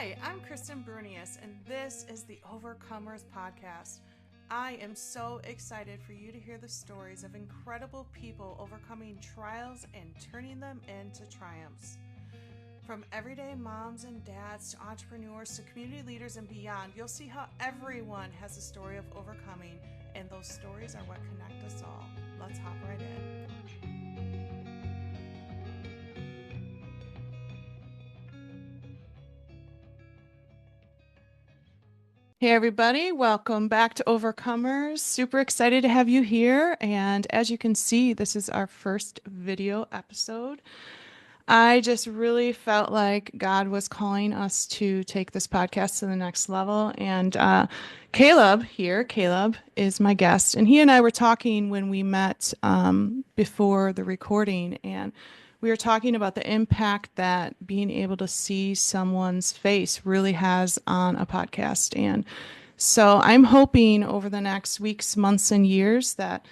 Hi, I'm Kristen Brunius, and this is the Overcomers Podcast. I am so excited for you to hear the stories of incredible people overcoming trials and turning them into triumphs. From everyday moms and dads to entrepreneurs to community leaders and beyond, you'll see how everyone has a story of overcoming, and those stories are what connect us all. Let's hop right in. Hey everybody, welcome back to Overcomers. Super excited to have you here. And as you can see, this is our first video episode. I just really felt like God was calling us to take this podcast to the next level. And Caleb is my guest. And he and I were talking when we met before the recording. And we were talking about the impact that being able to see someone's face really has on a podcast. And so I'm hoping over the next weeks, months, and years that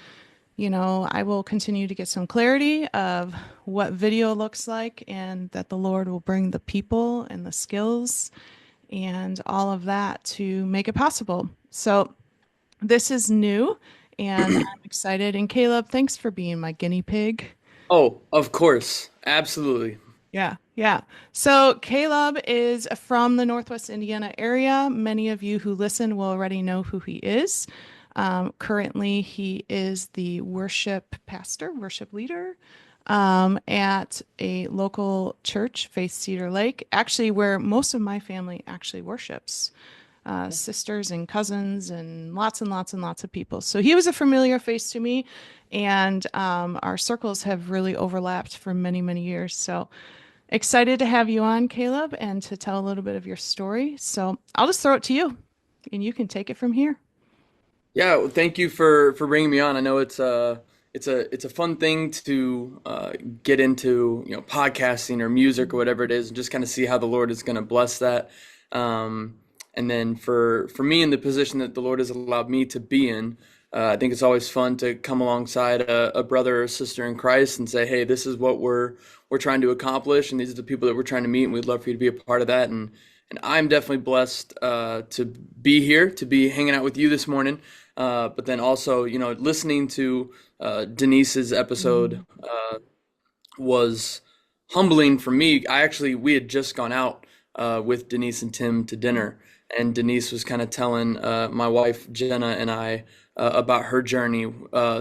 I will continue to get some clarity of what video looks like and that the Lord will bring the people and the skills and all of that to make it possible. So this is new and I'm excited. And Caleb, thanks for being my guinea pig. Oh, of course. Absolutely. Yeah, yeah. So Caleb is from the Northwest Indiana area. Many of you who listen will already know who he is. Currently, he is the worship pastor, worship leader at a local church, Faith Cedar Lake, actually where most of my family actually worships. Sisters and cousins and lots and lots and lots of people. So he was a familiar face to me, and our circles have really overlapped for many, many years. So excited to have you on, Caleb, and to tell a little bit of your story. So I'll just throw it to you, and you can take it from here. Yeah, well, thank you for bringing me on. I know it's a fun thing to get into, podcasting or music or whatever it is, and just kind of see how the Lord is going to bless that. And then for me in the position that the Lord has allowed me to be in, I think it's always fun to come alongside a brother or sister in Christ and say, hey, this is what we're trying to accomplish, and these are the people that we're trying to meet, and we'd love for you to be a part of that. And I'm definitely blessed to be here, to be hanging out with you this morning. But then also, listening to Denise's episode was humbling for me. We had just gone out with Denise and Tim to dinner, and Denise was kind of telling my wife Jenna and I about her journey.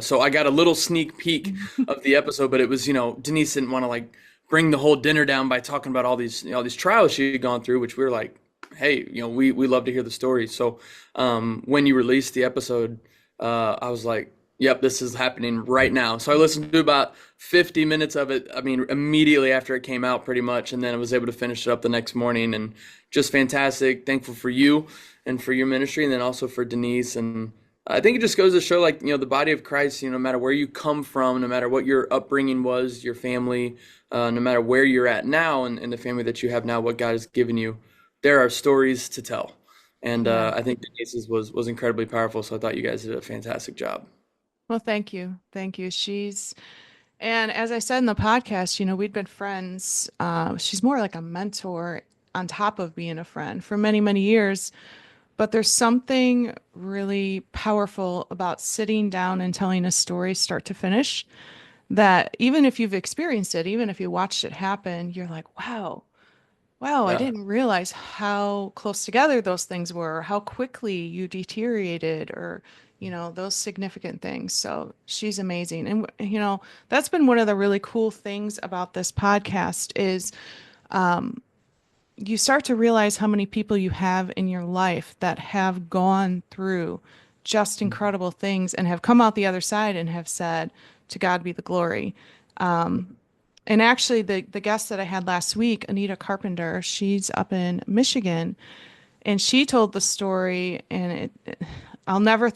So I got a little sneak peek of the episode, but it was, Denise didn't want to like bring the whole dinner down by talking about all these trials she had gone through, which we were like, hey, we love to hear the story. So when you released the episode, I was like, yep, this is happening right now. So I listened to about 50 minutes of it. I mean, immediately after it came out pretty much. And then I was able to finish it up the next morning, and just fantastic. Thankful for you and for your ministry, and then also for Denise. And I think it just goes to show, like, the body of Christ, no matter where you come from, no matter what your upbringing was, your family, no matter where you're at now and the family that you have now, what God has given you, there are stories to tell. And Yeah. I think Denise's was incredibly powerful. So I thought you guys did a fantastic job. Well, thank you. Thank you. And as I said in the podcast, we'd been friends. She's more like a mentor on top of being a friend for many, many years. But there's something really powerful about sitting down and telling a story start to finish that even if you've experienced it, even if you watched it happen, you're like, wow, I Yeah. didn't realize how close together those things were, how quickly you deteriorated, or, those significant things. So she's amazing. And, that's been one of the really cool things about this podcast is you start to realize how many people you have in your life that have gone through just incredible things and have come out the other side and have said, to God be the glory. And actually, the guest that I had last week, Anita Carpenter, she's up in Michigan, and she told the story, and I'll never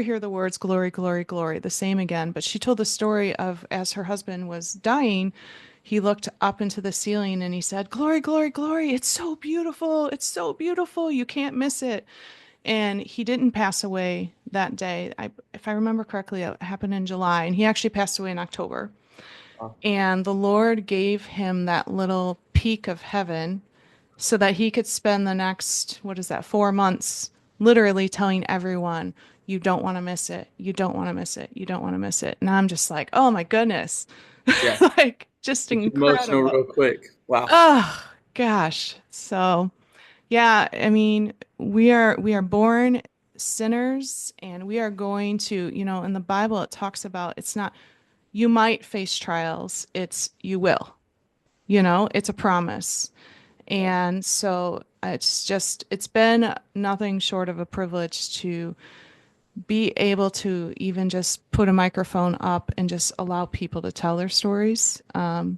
hear the words glory, glory, glory the same again. But she told the story of as her husband was dying, he looked up into the ceiling and he said, "Glory, glory, glory! It's so beautiful! It's so beautiful! You can't miss it." And he didn't pass away that day. If I remember correctly, it happened in July, and he actually passed away in October. Wow. And the Lord gave him that little peek of heaven so that he could spend the next, what is that, 4 months literally telling everyone, you don't want to miss it. You don't want to miss it. You don't want to miss it. And I'm just like, oh my goodness. Yeah. Like, just Get you emotional incredible. real quick. Wow. Oh gosh. So yeah, I mean, we are born sinners and we are going to, in the Bible it talks about it's not you might face trials, it's you will. It's a promise. Yeah, And so it's been nothing short of a privilege to be able to even just put a microphone up and just allow people to tell their stories. And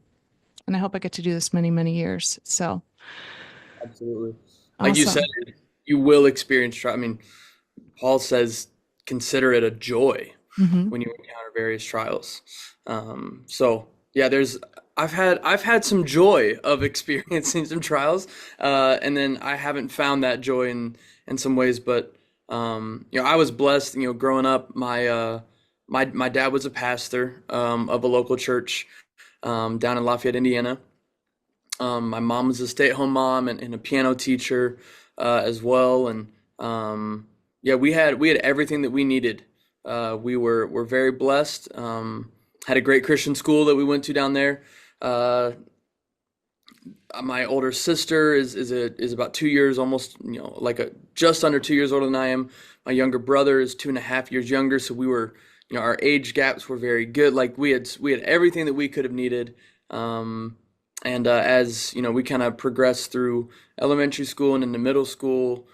I hope I get to do this many, many years. So absolutely. Like you said, awesome. you will experience trial. I mean, Paul says, consider it a joy Hmm. when you encounter various trials. So yeah, I've had some joy of experiencing some trials, and then I haven't found that joy in some ways. But I was blessed. Growing up, my dad was a pastor of a local church down in Lafayette, Indiana. My mom was a stay-at-home mom and a piano teacher as well, and yeah, we had everything that we needed. We were very blessed. Had a great Christian school that we went to down there. Uh, my older sister is about 2 years, almost like just under 2 years older than I am. My younger brother is 2.5 years younger, so we were our age gaps were very good. Like we had everything that we could have needed. And as we kind of progressed through elementary school and into middle school,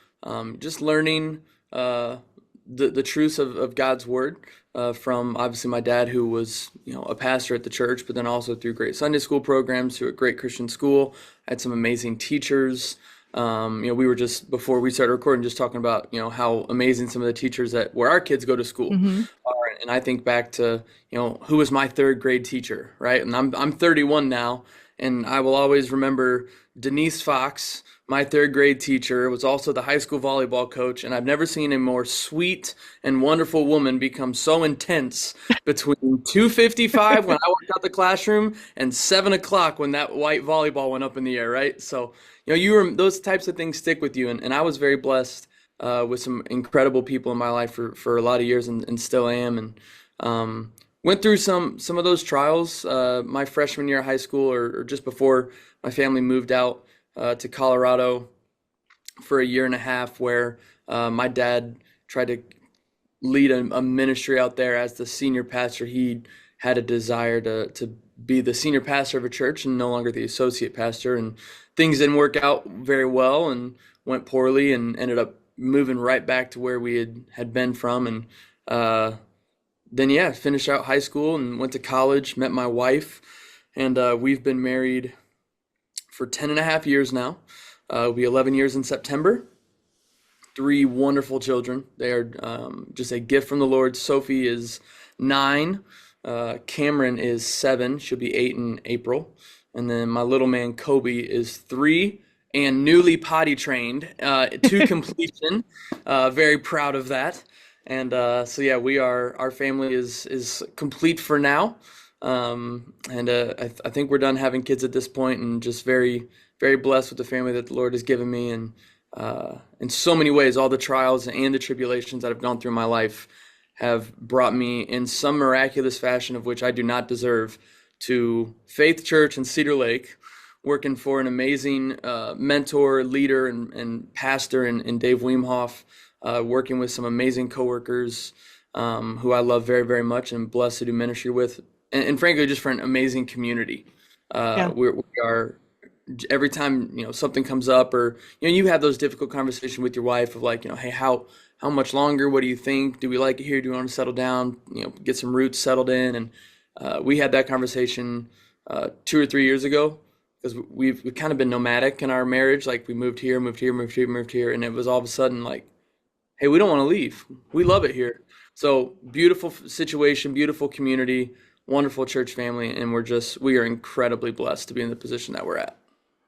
just learning the truths of God's word from obviously my dad, who was a pastor at the church, but then also through great Sunday school programs, through a great Christian school. I had some amazing teachers. We were just before we started recording, just talking about how amazing some of the teachers that where our kids go to school Hmm. are. And I think back to who was my third grade teacher, right? And I'm 31 now, and I will always remember Denise Fox, my third grade teacher, was also the high school volleyball coach, and I've never seen a more sweet and wonderful woman become so intense between 2:55 when I walked out the classroom and 7 o'clock when that white volleyball went up in the air, right? So, those types of things stick with you, and I was very blessed with some incredible people in my life for a lot of years, and still am, and went through some of those trials my freshman year of high school, or just before my family moved out to Colorado for a year and a half, where my dad tried to lead a ministry out there as the senior pastor. He had a desire to be the senior pastor of a church and no longer the associate pastor, and things didn't work out very well and went poorly, and ended up moving right back to where we had been from. And uh, then yeah, finished out high school and went to college, met my wife, and we've been married for 10 and a half years now. It'll be 11 years in September. Three wonderful children. They are just a gift from the Lord. Sophie is 9. Cameron is 7. She'll be 8 in April. And then my little man Kobe is 3 and newly potty trained to completion. Very proud of that. And so yeah, our family is complete for now. And I think we're done having kids at this point, and just very, very blessed with the family that the Lord has given me. And in so many ways, all the trials and the tribulations that have gone through my life have brought me in some miraculous fashion, of which I do not deserve, to Faith Church in Cedar Lake, working for an amazing mentor, leader, and pastor in Dave Weemhoff, working with some amazing coworkers who I love very, very much and blessed to do ministry with, and frankly, just for an amazing community. Yeah. We are every time something comes up, or you have those difficult conversations with your wife of like, hey, how much longer? What do you think? Do we like it here? Do we want to settle down? Get some roots settled in. And we had that conversation 2 or 3 years ago, because we've kind of been nomadic in our marriage. Like we moved here, moved here, moved here, moved here, and it was all of a sudden like, hey, we don't want to leave. We love it here. So beautiful situation, beautiful community, wonderful church family, and we are incredibly blessed to be in the position that we're at.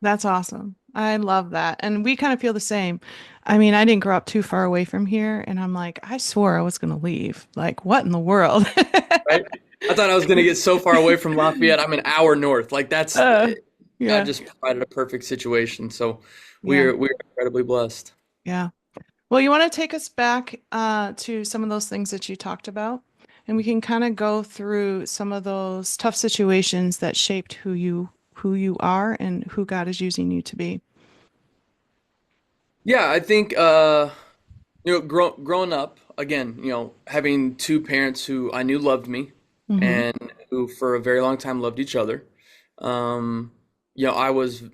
That's awesome. I love that. And we kind of feel the same. I mean, I didn't grow up too far away from here, and I'm like, I swore I was going to leave. Like, what in the world? Right? I thought I was going to get so far away from Lafayette. I'm an hour north. Like Uh, God yeah. just provided a perfect situation. So Yeah. we're incredibly blessed. Yeah. Well, you want to take us back to some of those things that you talked about, and we can kind of go through some of those tough situations that shaped who you are and who God is using you to be. Yeah, I think growing up again, having two parents who I knew loved me Mm-hmm. and who for a very long time loved each other. Um, I was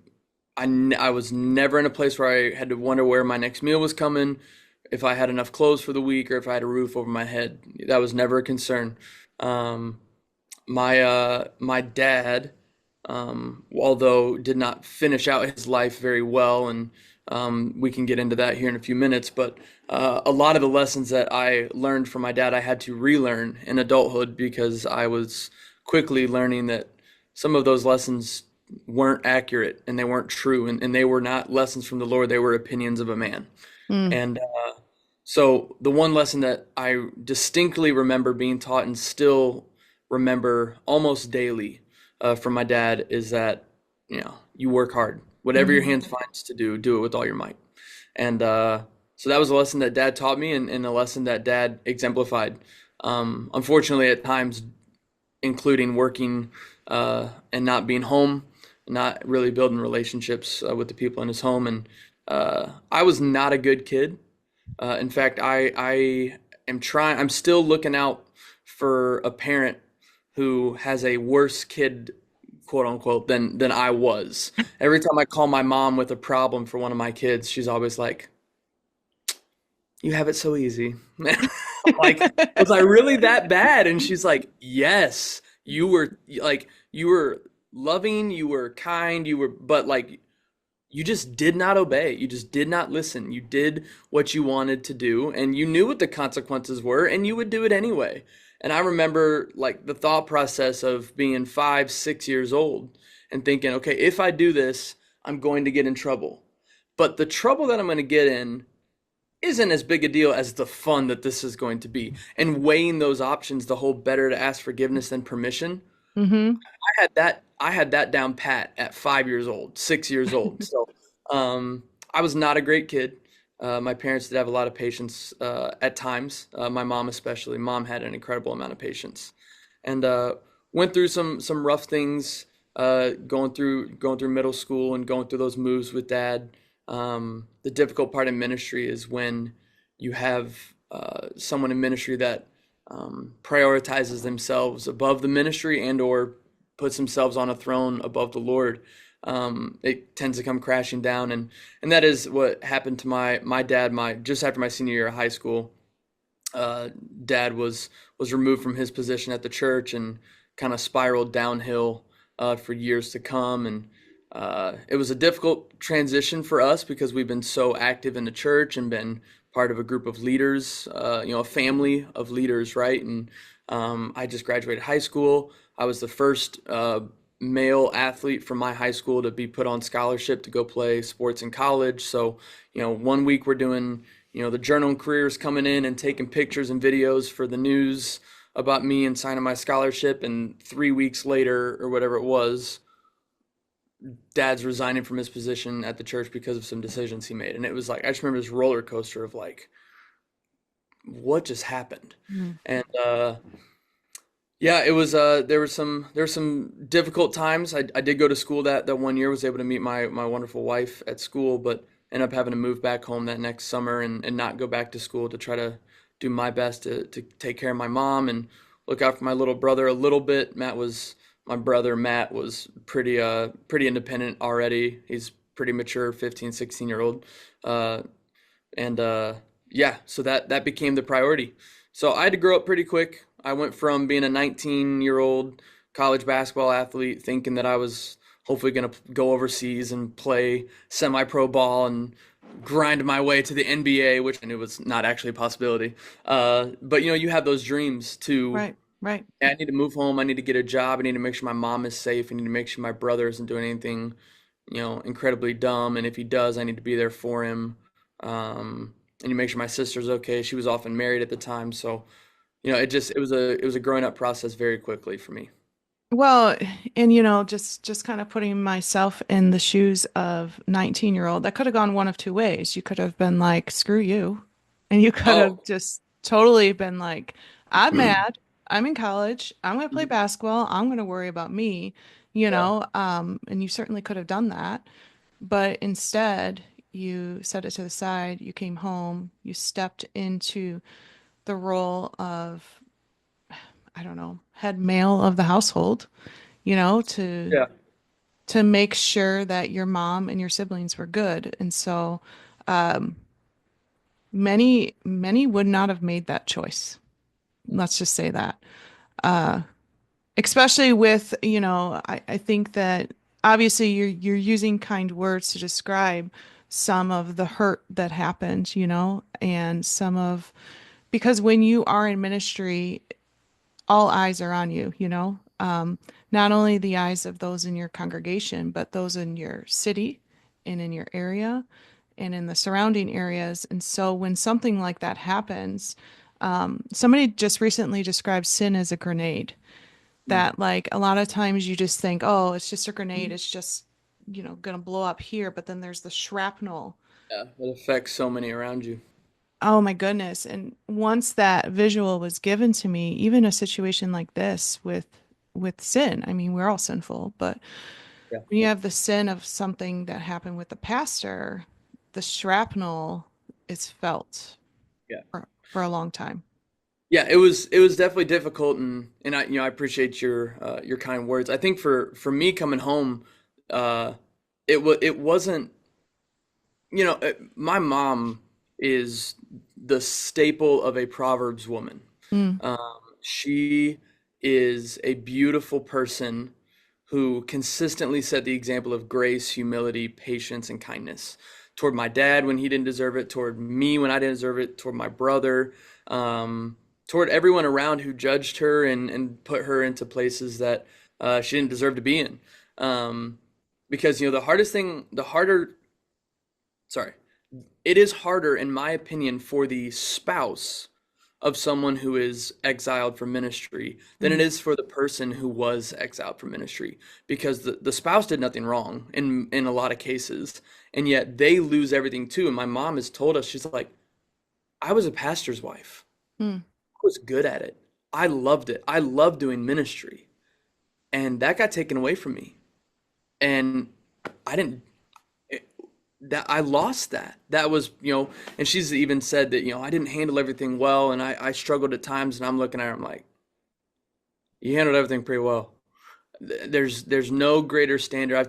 never in a place where I had to wonder where my next meal was coming, if I had enough clothes for the week, or if I had a roof over my head. That was never a concern. Um, my dad, although did not finish out his life very well, and we can get into that here in a few minutes, but a lot of the lessons that I learned from my dad, I had to relearn in adulthood because I was quickly learning that some of those lessons weren't accurate and they weren't true, and they were not lessons from the Lord, they were opinions of a man. Mm. And so the one lesson that I distinctly remember being taught and still remember almost daily from my dad is that you work hard. Whatever your Mm-hmm. hands finds to do, do it with all your might. And so that was a lesson that dad taught me, and a lesson that dad exemplified. Unfortunately, at times, including working and not being home, not really building relationships with the people in his home. And I was not a good kid. In fact, I am trying. I'm still looking out for a parent who has a worse kid, quote unquote, than I was. Every time I call my mom with a problem for one of my kids, she's always like, "You have it so easy." I'm like, was I really that bad? And she's like, "Yes, you were loving, you were kind, but like you just did not obey. You just did not listen. You did what you wanted to do, and you knew what the consequences were, and you would do it anyway." And I remember like the thought process of being 5, 6 years old and thinking, okay, if I do this, I'm going to get in trouble. But the trouble that I'm going to get in isn't as big a deal as the fun that this is going to be. And weighing those options, the whole better to ask forgiveness than permission, Mm-hmm. I had that down pat at 5 years old, 6 years old. So I was not a great kid. My parents did have a lot of patience at times. My mom especially. Mom had an incredible amount of patience, and went through some rough things going through middle school and going through those moves with dad. The difficult part in ministry is when you have someone in ministry that prioritizes themselves above the ministry and or puts themselves on a throne above the Lord. It tends to come crashing down, and that is what happened to my dad. My just after my senior year of high school, uh, dad was removed from his position at the church and kind of spiraled downhill for years to come. And it was a difficult transition for us because we've been so active in the church and been part of a group of leaders, a family of leaders, right? And I just graduated high school. I was the first male athlete from my high school to be put on scholarship to go play sports in college. So, one week we're doing, the journal and careers coming in and taking pictures and videos for the news about me and signing my scholarship. And 3 weeks later, or whatever it was, dad's resigning from his position at the church because of some decisions he made. And it was like, I just remember this roller coaster of like, what just happened? Mm. And yeah, it was there were some difficult times. I did go to school that one year, was able to meet my wonderful wife at school, but ended up having to move back home that next summer and not go back to school to try to do my best to take care of my mom and look out for my little brother a little bit. My brother Matt was pretty independent already. He's pretty mature, 15, 16-year old. Uh, and yeah, so that became the priority. So I had to grow up pretty quick. I went from being a 19-year-old college basketball athlete, thinking that I was hopefully going to go overseas and play semi-pro ball and grind my way to the NBA, which I knew was not actually a possibility. But you have those dreams to, Right, right. "Yeah, I need to move home. I need to get a job. I need to make sure my mom is safe. I need to make sure my brother isn't doing anything, incredibly dumb. And if he does, I need to be there for him. And you make sure my sister's okay. She was often married at the time, so it was a growing up process very quickly for me. Well, and just kind of putting myself in the shoes of 19-year-old, that could have gone one of two ways. You could have been like, screw you. And you could have Oh, just totally been like, I'm mad. I'm in college. I'm going to play basketball. I'm going to worry about me, yeah, and you certainly could have done that. But instead, you set it to the side. You came home. You stepped into the role of, I don't know, head male of the household, to yeah, make sure that your mom and your siblings were good. And so many would not have made that choice. Let's just say that. Especially with, I think that obviously you're using kind words to describe some of the hurt that happened, and because when you are in ministry, all eyes are on you, not only the eyes of those in your congregation, but those in your city and in your area and in the surrounding areas. And so when something like that happens, somebody just recently described sin as a grenade, mm, that like a lot of times you just think, oh, it's just a grenade. It's just, gonna blow up here. But then there's the shrapnel. yeah. It affects so many around you. Oh my goodness. And once that visual was given to me, even a situation like this with sin, I mean, we're all sinful, but Yeah, when you have the sin of something that happened with the pastor, the shrapnel is felt yeah. for a long time. Yeah, it was definitely difficult, and I appreciate your kind words. I think for me coming home, uh, it wasn't my mom is the staple of a Proverbs woman. Mm, She is a beautiful person who consistently set the example of grace, humility, patience, and kindness toward my dad when he didn't deserve it, toward me when I didn't deserve it, toward my brother, toward everyone around who judged her and put her into places that she didn't deserve to be in. Um, because sorry, it is harder, in my opinion, for the spouse of someone who is exiled from ministry than it mm, is for the person who was exiled from ministry, because the spouse did nothing wrong in a lot of cases, and yet they lose everything too. And my mom has told us, she's like, I was a pastor's wife. mm. I was good at it. I loved it. I loved doing ministry. And that got taken away from me. And I didn't that I lost that. That was, and she's even said that, I didn't handle everything well and I struggled at times, and I'm looking at her, I'm like, you handled everything pretty well. There's no greater standard. I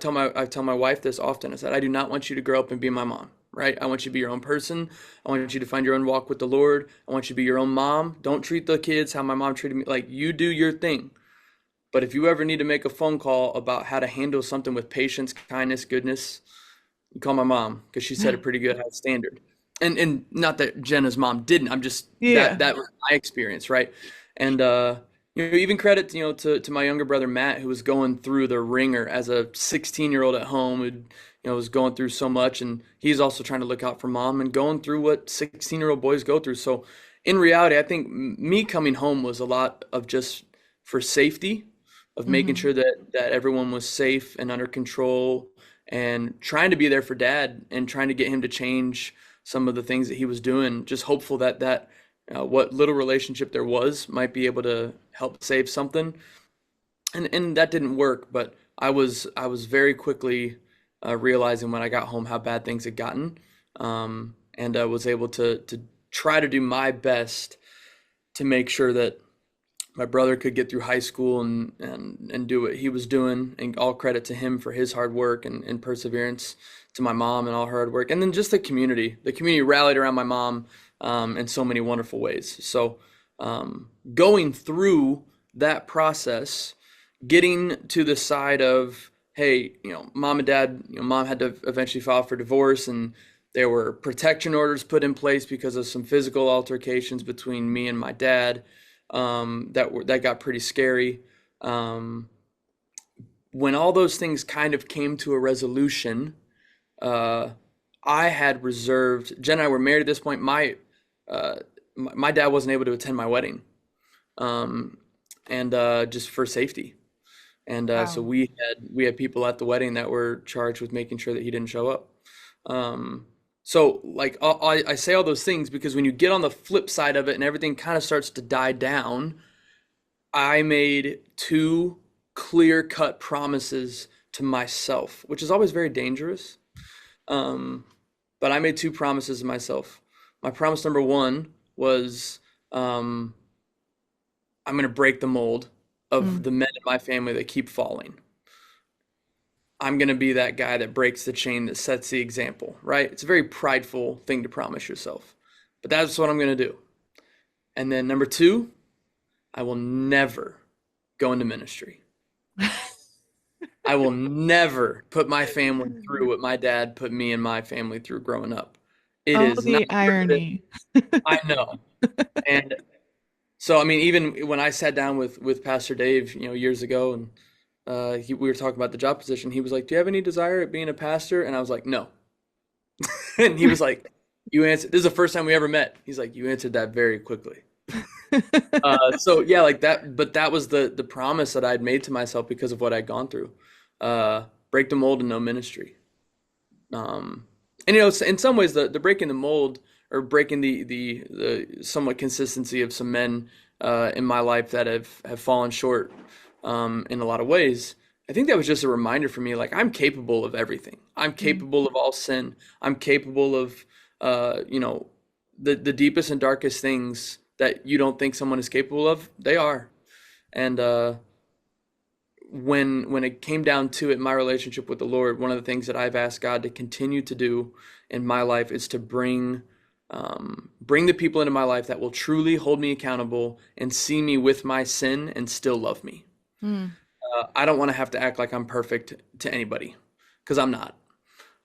tell my wife this often. I said, I do not want you to grow up and be my mom, right? I want you to be your own person. I want you to find your own walk with the Lord. I want you to be your own mom. Don't treat the kids how my mom treated me. Like, you do your thing. But if you ever need to make a phone call about how to handle something with patience, kindness, goodness, you call my mom, because she set a pretty good high standard. And not that Jenna's mom didn't. I'm just that Yeah. that was my experience, right? And even credit to my younger brother Matt, who was going through the ringer as a 16-year-old at home, who was going through so much, and he's also trying to look out for mom and going through what 16-year-old boys go through. So in reality, I think me coming home was a lot of just for safety, of making Hmm. sure that everyone was safe and under control, and trying to be there for dad and trying to get him to change some of the things that he was doing, just hopeful that what little relationship there was might be able to help save something. And that didn't work, but I was very quickly realizing when I got home how bad things had gotten, and I was able to try to do my best to make sure that my brother could get through high school and do what he was doing, and all credit to him for his hard work and perseverance, to my mom and all her hard work, and then just the community rallied around my mom in so many wonderful ways. So going through that process, getting to the side of, hey, mom and dad, mom had to eventually file for divorce, and there were protection orders put in place because of some physical altercations between me and my dad, that got pretty scary. Um, when all those things kind of came to a resolution, uh, I had reserved. Jen and I were married at this point. Uh, my dad wasn't able to attend my wedding, um, and just for safety. And so Wow. we had people at the wedding that were charged with making sure that he didn't show up. Um, so like I say all those things because when you get on the flip side of it and everything kind of starts to die down, I made two clear-cut promises to myself, which is always very dangerous. Um, but I made two promises to myself. My promise number one was um, I'm going to break the mold of Mm. the men in my family that keep falling. I'm going to be that guy that breaks the chain that sets the example, right? It's a very prideful thing to promise yourself, but that's what I'm going to do. And then number two, I will never go into ministry. I will never put my family through what my dad put me and my family through growing up. It Oh, is not the worth it. irony. I know. And so, I mean, even when I sat down with Pastor Dave, years ago, and we were talking about the job position, he was like, "Do you have any desire at being a pastor?" And I was like, "No." And he was like, "You answered." This is the first time we ever met. He's like, "You answered that very quickly." So yeah, like that. But that was the promise that I'd made to myself because of what I'd gone through. Break the mold and no ministry. Um, and in some ways, the breaking the mold or breaking the somewhat consistency of some men in my life that have fallen short in a lot of ways. I think that was just a reminder for me, like I'm capable of everything. I'm Mm. capable of all sin. I'm capable of, uh, you know, the deepest and darkest things that you don't think someone is capable of. They are. And when it came down to it, my relationship with the Lord, one of the things that I've asked God to continue to do in my life is to bring the people into my life that will truly hold me accountable and see me with my sin and still love me. Mm. I don't want to have to act like I'm perfect to anybody because I'm not.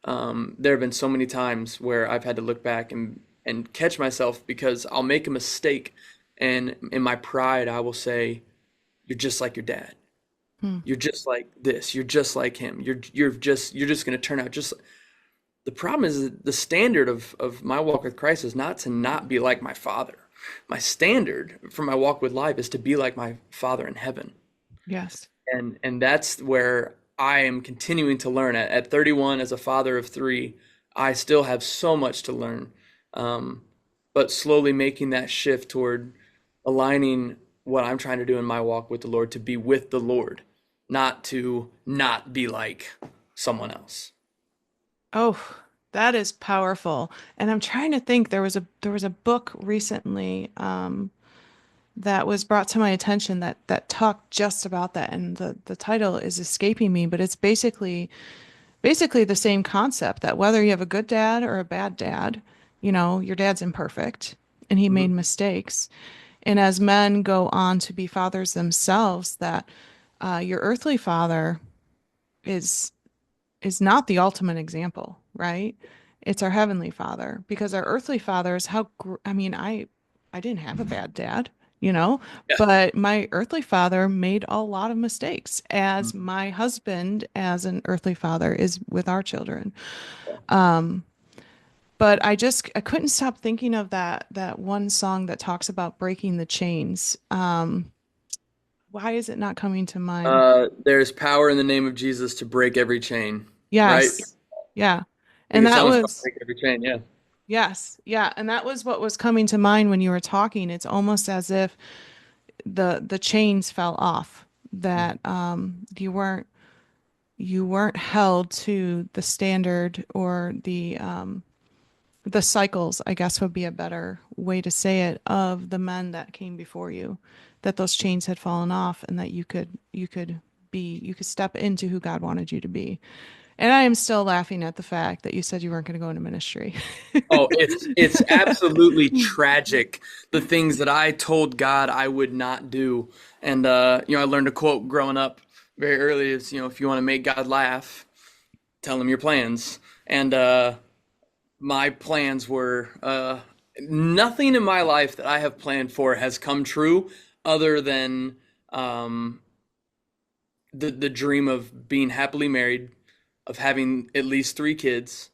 There have been so many times where I've had to look back and catch myself because I'll make a mistake, and in my pride, I will say, "You're just like your dad. Mm. You're just like this. You're just like him. You're just going to turn out just." The problem is that the standard of my walk with Christ is not to not be like my father. My standard for my walk with life is to be like my father in heaven. Yes. And that's where I am continuing to learn. At 31, as a father of three, I still have so much to learn. Um, but slowly making that shift toward aligning what I'm trying to do in my walk with the Lord to be with the Lord, not to not be like someone else. Oh, that is powerful. And I'm trying to think there was a book recently that was brought to my attention that talked just about that, and the title is escaping me, but it's basically the same concept that whether you have a good dad or a bad dad, your dad's imperfect and he made Mhm. mistakes. And as men go on to be fathers themselves, that your earthly father is is not the ultimate example, right? It's our heavenly father because our earthly fathers, I mean, I didn't have a bad dad, you know, Yeah. but my earthly father made a lot of mistakes, as Mhm. my husband, as an earthly father, is with our children. But I couldn't stop thinking of that one song that talks about breaking the chains. Why is it not coming to mind? There's power in the name of Jesus to break every chain, right? I Yes. Yeah. think And the that song's called was Break Every Chain, yeah. Yes, yeah, and that was what was coming to mind when you were talking. It's almost as if the chains fell off, that you weren't held to the standard or the cycles, I guess would be a better way to say it, of the men that came before you, that those chains had fallen off and that you could step into who God wanted you to be. And I am still laughing at the fact that you said you weren't going to go into ministry. Oh, it's absolutely tragic the things that I told God I would not do. And I learned a quote growing up very early is, if you want to make God laugh, tell him your plans. And my plans were nothing in my life that I have planned for has come true other than um, the dream of being happily married, of having at least three kids,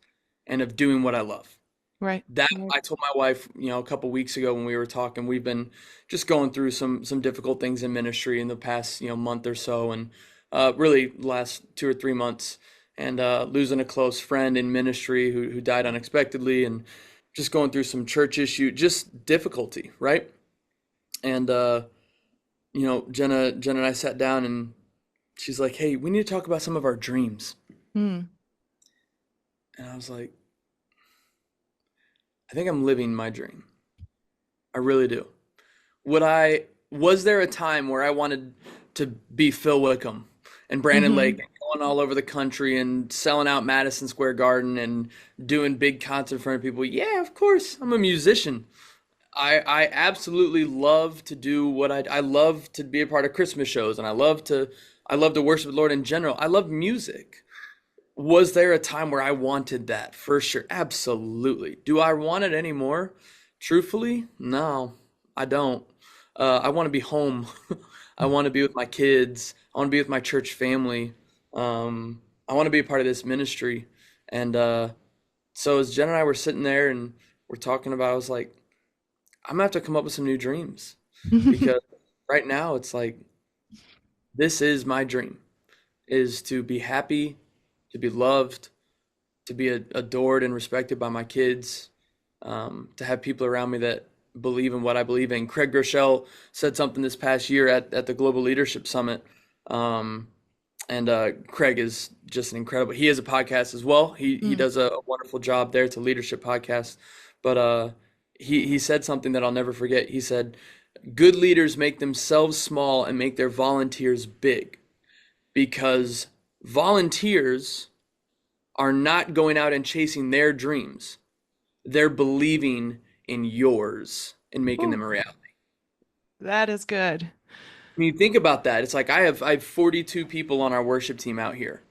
and of doing what I love. Right. That Right. I told my wife, a couple weeks ago when we were talking, we've been just going through some difficult things in ministry in the past, month or so, and really last 2 or 3 months, and losing a close friend in ministry who died unexpectedly, and just going through some church issue, just difficulty, right? And Jenna and I sat down, and she's like, "Hey, we need to talk about some of our dreams." Hmm. And I was like, "I think I'm living my dream. I really do." Was there a time where I wanted to be Phil Wickham and Brandon Lake Hmm. and going all over the country and selling out Madison Square Garden and doing big concerts in front of people? Yeah, of course. I'm a musician. I absolutely love to do what I love to be a part of Christmas shows, and I love to worship the Lord in general. I love music. Was there a time where I wanted that? For sure. Absolutely. Do I want it anymore? Truthfully, no, I don't. I want to be home. I want to be with my kids. I want to be with my church family. I want to be a part of this ministry. And so as Jen and I were sitting there and we're talking about, I was like, I'm gonna have to come up with some new dreams because right now it's like this is my dream is to be happy, to be loved, to be adored and respected by my kids, to have people around me that believe in what I believe in. Craig Groeschel said something this past year at the Global Leadership Summit. Um, and Craig is just an incredible. He has a podcast as well. He Mm. does a wonderful job there. It's a leadership podcast. But he said something that I'll never forget. He said, "Good leaders make themselves small and make their volunteers big because volunteers are not going out and chasing their dreams. They're believing in yours and making them Whew, a reality." that is good. When you think about that, it's like I have 42 people on our worship team out here.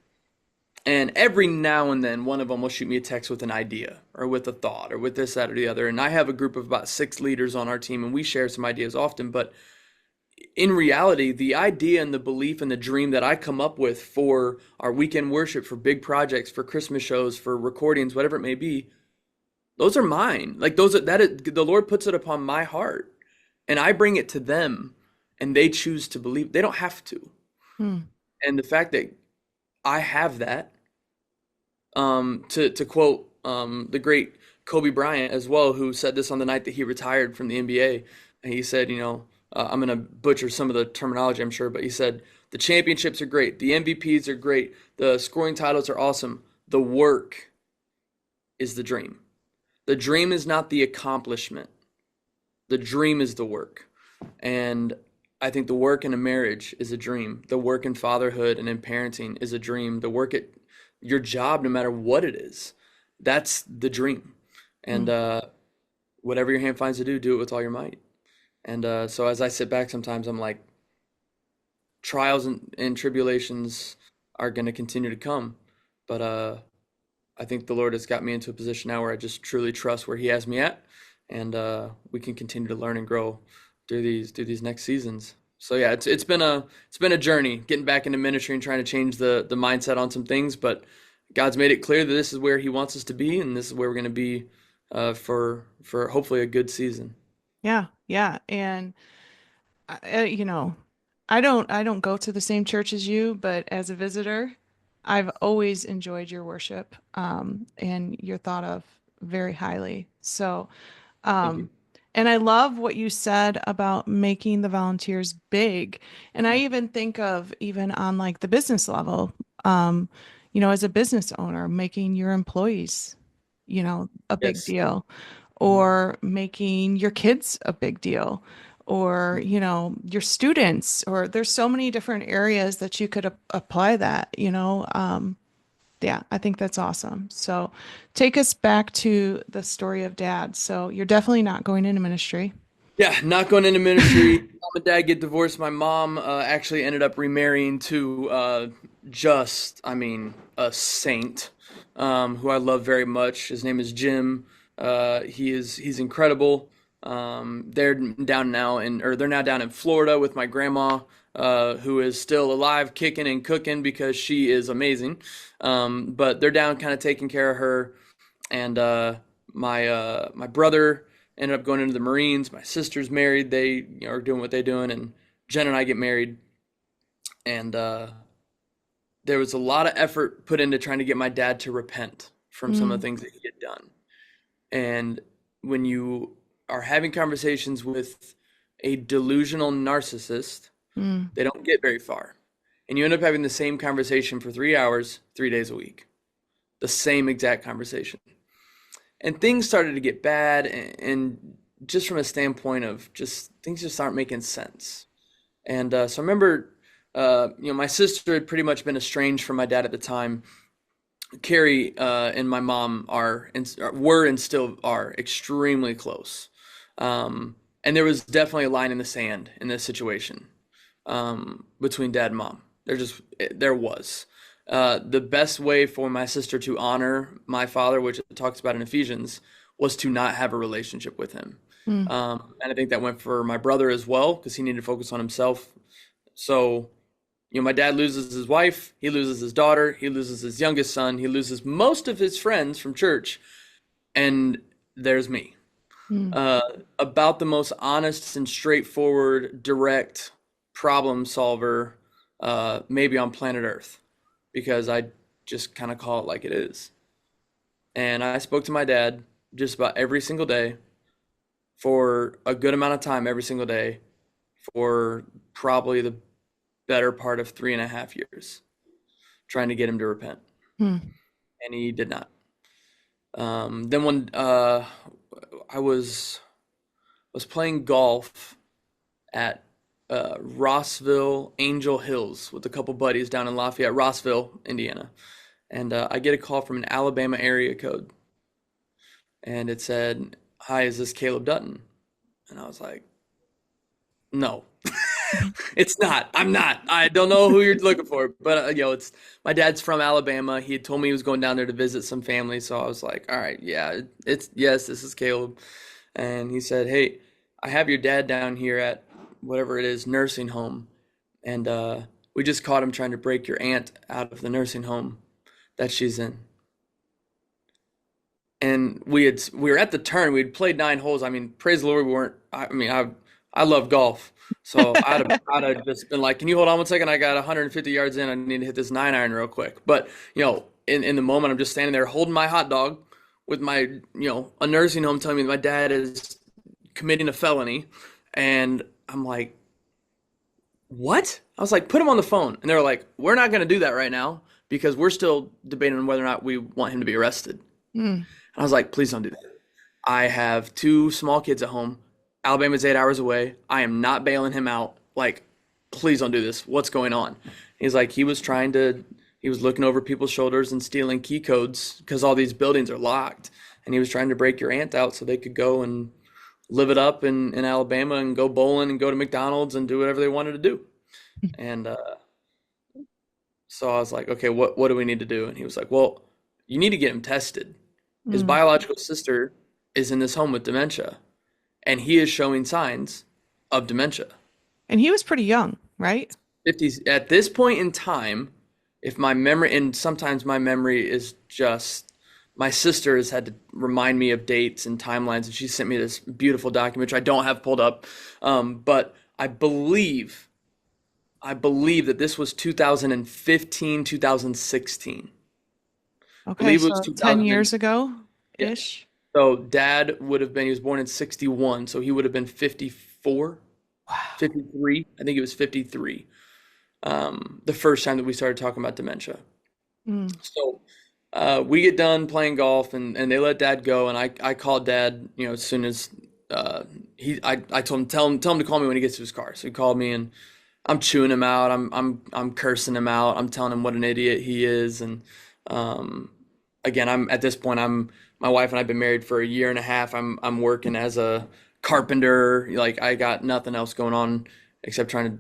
And every now and then, one of them will shoot me a text with an idea or with a thought or with this, that, or the other. And I have a group of about 6 leaders on our team, and we share some ideas often. But in reality, the idea and the belief and the dream that I come up with for our weekend worship, for big projects, for Christmas shows, for recordings, whatever it may be, those are mine. Like the Lord puts it upon my heart, and I bring it to them, and they choose to believe. They don't have to. Hmm. And the fact that I have that, to quote the great Kobe Bryant as well, who said this on the night that he retired from the NBA. And he said, I'm going to butcher some of the terminology, I'm sure, but he said, the championships are great, the MVPs are great, the scoring titles are awesome. The work is the dream. The dream is not the accomplishment. The dream is the work. And I think the work in a marriage is a dream. The work in fatherhood and in parenting is a dream. The work at your job, no matter what it is, that's the dream. And Hmm. whatever your hand finds to do, do it with all your might. And so as I sit back sometimes, I'm like, trials and tribulations are going to continue to come. But I think the Lord has got me into a position now where I just truly trust where He has me at, and we can continue to learn and grow through these next seasons. So yeah, it's been a journey getting back into ministry and trying to change the mindset on some things, but God's made it clear that this is where He wants us to be, and this is where we're going to be for hopefully a good season. Yeah, yeah, and you know, I don't go to the same church as you, but as a visitor, I've always enjoyed your worship, and you're thought of very highly. So, Thank you. um, and I love what you said about making the volunteers big. And I even think of even on like the business level, um, as a business owner, making your employees, a big Yes. deal, Mhm. or making your kids a big deal, or, your students, or there's so many different areas that you could apply that, yeah, I think that's awesome. So take us back to the story of dad. So you're definitely not going into ministry. Yeah, not going into ministry. Mom and dad get divorced. My mom actually ended up remarrying to I mean, a saint who I love very much. His name is Jim. He's incredible. They're now down in Florida with my grandma, who is still alive, kicking and cooking because she is amazing. But they're down, kind of taking care of her, and my brother ended up going into the Marines. My sister's married; they are doing what they're doing, and Jen and I get married, and there was a lot of effort put into trying to get my dad to repent from some of Mm, the things that he had done. And when you are having conversations with a delusional narcissist, mm, they don't get very far. And you end up having the same conversation for 3 hours, 3 days a week, the same exact conversation. And things started to get bad, and just from a standpoint of just things just aren't making sense. And so I remember, my sister had pretty much been estranged from my dad at the time. Carrie and my mom were and still are extremely close. And there was definitely a line in the sand in this situation between dad and mom. There was. The best way for my sister to honor my father, which it talks about in Ephesians, was to not have a relationship with him. mm, And I think that went for my brother as well, because he needed to focus on himself. So, my dad loses his wife, he loses his daughter, he loses his youngest son, he loses most of his friends from church, and there's me. mm, Uh, about the most honest and straightforward, direct problem solver, maybe on planet Earth, because I just kind of call it like it is. And I spoke to my dad just about every single day for a good amount of time every single day for probably the better part of 3.5 years, trying to get him to repent, mm. and he did not. Then when I was playing golf at Rossville Angel Hills with a couple buddies down in Lafayette, Rossville, Indiana, and I get a call from an Alabama area code, and it said, "Hi, is this Caleb Dutton?" And I was like, "No." It's not. I'm not. I don't know who you're looking for, but it's my dad's from Alabama. He had told me he was going down there to visit some family, so I was like, "All right, yeah, it's yes, this is Caleb." And he said, "Hey, I have your dad down here at whatever it is, nursing home, and we just caught him trying to break your aunt out of the nursing home that she's in." And we were at the turn. We'd played 9 holes. I mean, praise the Lord, we weren't. I love golf, so I'd have just been like, "Can you hold on one second? I got 150 yards in. I need to hit this 9 iron real quick." But in the moment, I'm just standing there holding my hot dog with my a nursing home telling me that my dad is committing a felony, and I'm like, "What?" I was like, "Put him on the phone," and they were like, "We're not going to do that right now because we're still debating on whether or not we want him to be arrested." Mm. I was like, "Please don't do that. I have two small kids at home. Alabama's 8 hours away. I am not bailing him out. Like, please don't do this. What's going on?" He's like, he was looking over people's shoulders and stealing key codes because all these buildings are locked. And he was trying to break your aunt out so they could go and live it up in Alabama and go bowling and go to McDonald's and do whatever they wanted to do. And so I was like, "Okay, what do we need to do?" And he was like, "Well, you need to get him tested. His Mm. biological sister is in this home with dementia, and he is showing signs of dementia." And he was pretty young, right? 50s at this point in time, if my memory, and sometimes my memory is just, my sister has had to remind me of dates and timelines, and she sent me this beautiful document, which I don't have pulled up. But I believe that this was 2015, 2016. I Okay, believe it was so 10 2000. years ago Yeah. ish. So dad he was born in 61, so he would have been 54, Wow. 53. I think he was 53. The first time that we started talking about dementia. Mm. So we get done playing golf, and they let dad go, and I called dad, as soon as I told him, tell him to call me when he gets to his car. So he called me, and I'm chewing him out. I'm cursing him out. I'm telling him what an idiot he is. And um, again, I'm at this point, my wife and I've been married for a year and a half. I'm working as a carpenter. Like, I got nothing else going on except trying to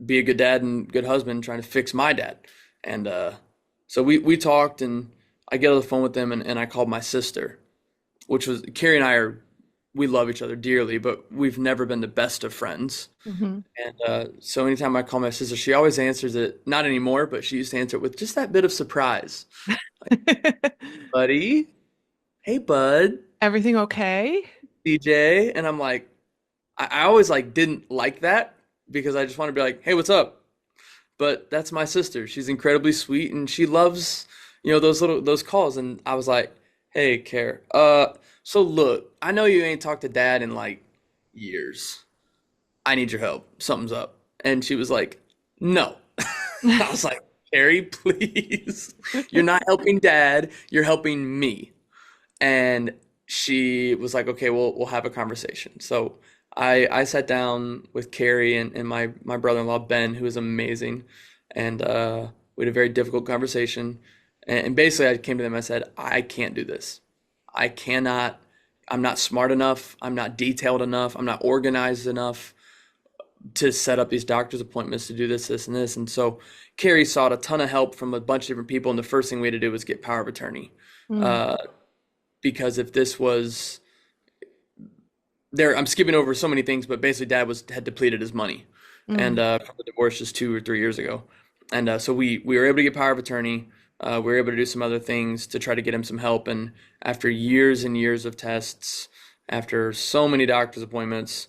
be a good dad and good husband, trying to fix my dad. And so we talked, and I get on the phone with them, and I called my sister, which was Carrie and I are we love each other dearly, but we've never been the best of friends. Hmm. And so anytime I call my sister, she always answers it. Not anymore, but she used to answer it with just that bit of surprise. "Buddy, hey bud, Everything okay? DJ," and I'm like, I always like didn't like that because I just want to be like, "Hey, what's up?" but that's my sister. She's incredibly sweet and she loves, those calls. And I was like, hey, Care, so look, I know you ain't talked to dad in like years. I need your help. Something's up. And she was like, no. I was like, Carrie, please. You're not helping dad, you're helping me. And she was like, okay, we'll have a conversation. So I sat down with Carrie and my brother-in-law Ben, who is amazing, and we had a very difficult conversation. And basically, I came to them. I said, I can't do this. I cannot. I'm not smart enough. I'm not detailed enough. I'm not organized enough to set up these doctor's appointments to do this, this, and this. And so Carrie sought a ton of help from a bunch of different people. And the first thing we had to do was get power of attorney. Mm, Uh, because if this was there, I'm skipping over so many things, but basically dad had depleted his money and mm. from the divorce just 2 or 3 years ago. And so we were able to get power of attorney. We were able to do some other things to try to get him some help. And after years and years of tests, after so many doctor's appointments,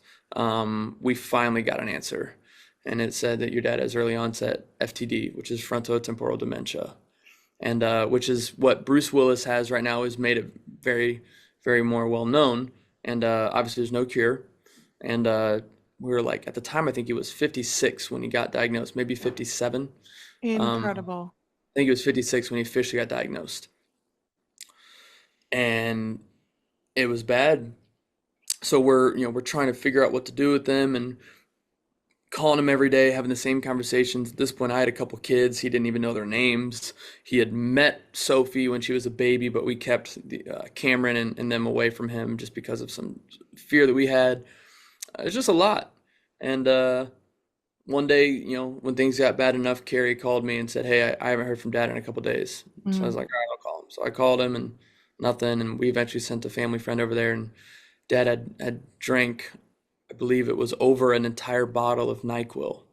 we finally got an answer. And it said that your dad has early onset FTD, which is frontotemporal dementia. And which is what Bruce Willis has right now, is made it very, very more well known. And obviously, there's no cure. And we were like, at the time, I think he was 56 when he got diagnosed, maybe 57. Incredible. I think it was 56 when he officially got diagnosed. And it was bad. So we're trying to figure out what to do with them and calling him every day, having the same conversations. At this point, I had a couple kids. He didn't even know their names. He had met Sophie when she was a baby, but we kept Cameron and them away from him just because of some fear that we had. It's just a lot. And one day, when things got bad enough, Carrie called me and said, "Hey, I haven't heard from Dad in a couple days." So I was Mm. like, "All right, I'll call him." So I called him and nothing. And we eventually sent a family friend over there, and Dad had drank, I believe it was over an entire bottle of NyQuil,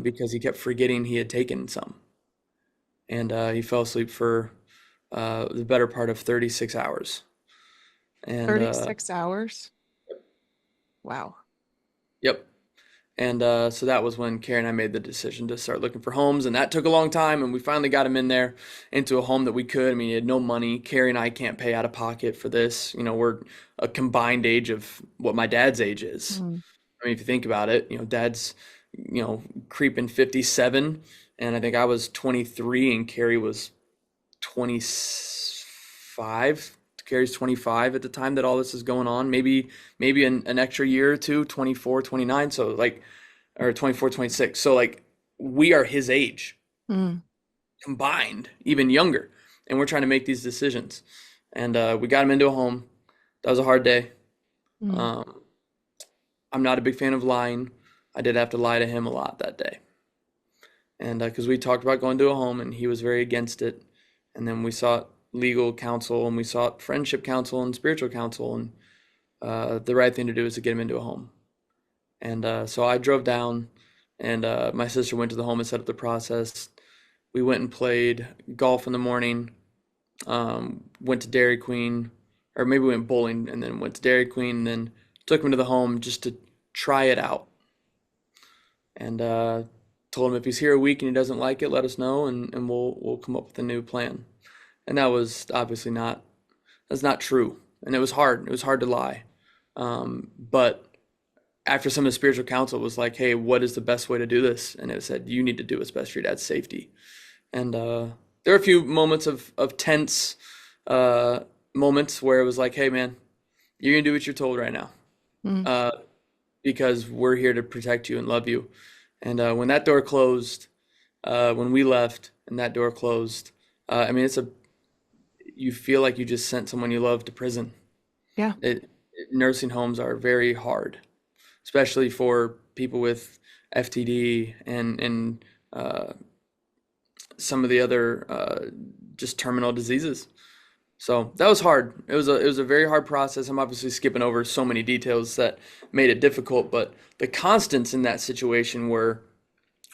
because he kept forgetting he had taken some. And he fell asleep for the better part of 36 hours. And 36 hours. Wow. yep. And so that was when Carrie and I made the decision to start looking for homes, and that took a long time. And we finally got him in there into a home that we could. I mean, he had no money. Carrie and I can't pay out of pocket for this. We're a combined age of what my dad's age is. Mm. I mean, if you think about it, dad's, creeping 57, and I think I was 23 and Carrie was 25. Carrie's 25 at the time that all this is going on. Maybe an extra year or two, 24, 29. So like, or 24, 26. So like, we are his age Mm. combined, even younger. And we're trying to make these decisions. And we got him into a home. That was a hard day. Mm. Um, I'm not a big fan of lying. I did have to lie to him a lot that day. And because we talked about going to a home and he was very against it. And then we sought legal counsel and we sought friendship counsel and spiritual counsel. And the right thing to do is to get him into a home. And so I drove down and my sister went to the home and set up the process. We went and played golf in the morning, went to Dairy Queen, or maybe we went bowling and then went to Dairy Queen and then took him to the home just to try it out. And told him if he's here a week and he doesn't like it, let us know and we'll come up with a new plan. And that was obviously that's not true. And it was hard. It was hard to lie. But after some of the spiritual counsel was like, hey, what is the best way to do this? And it said, you need to do what's best for your dad's safety. And there were a few moments of tense moments where it was like, hey, man, you're going to do what you're told right now, Mm. uh, because we're here to protect you and love you. And when that door closed, when we left and that door closed, I mean, you feel like you just sent someone you love to prison. Yeah. Nursing homes are very hard, especially for people with FTD and some of the other just terminal diseases. So that was hard. It was a very hard process. I'm obviously skipping over so many details that made it difficult, but the constants in that situation were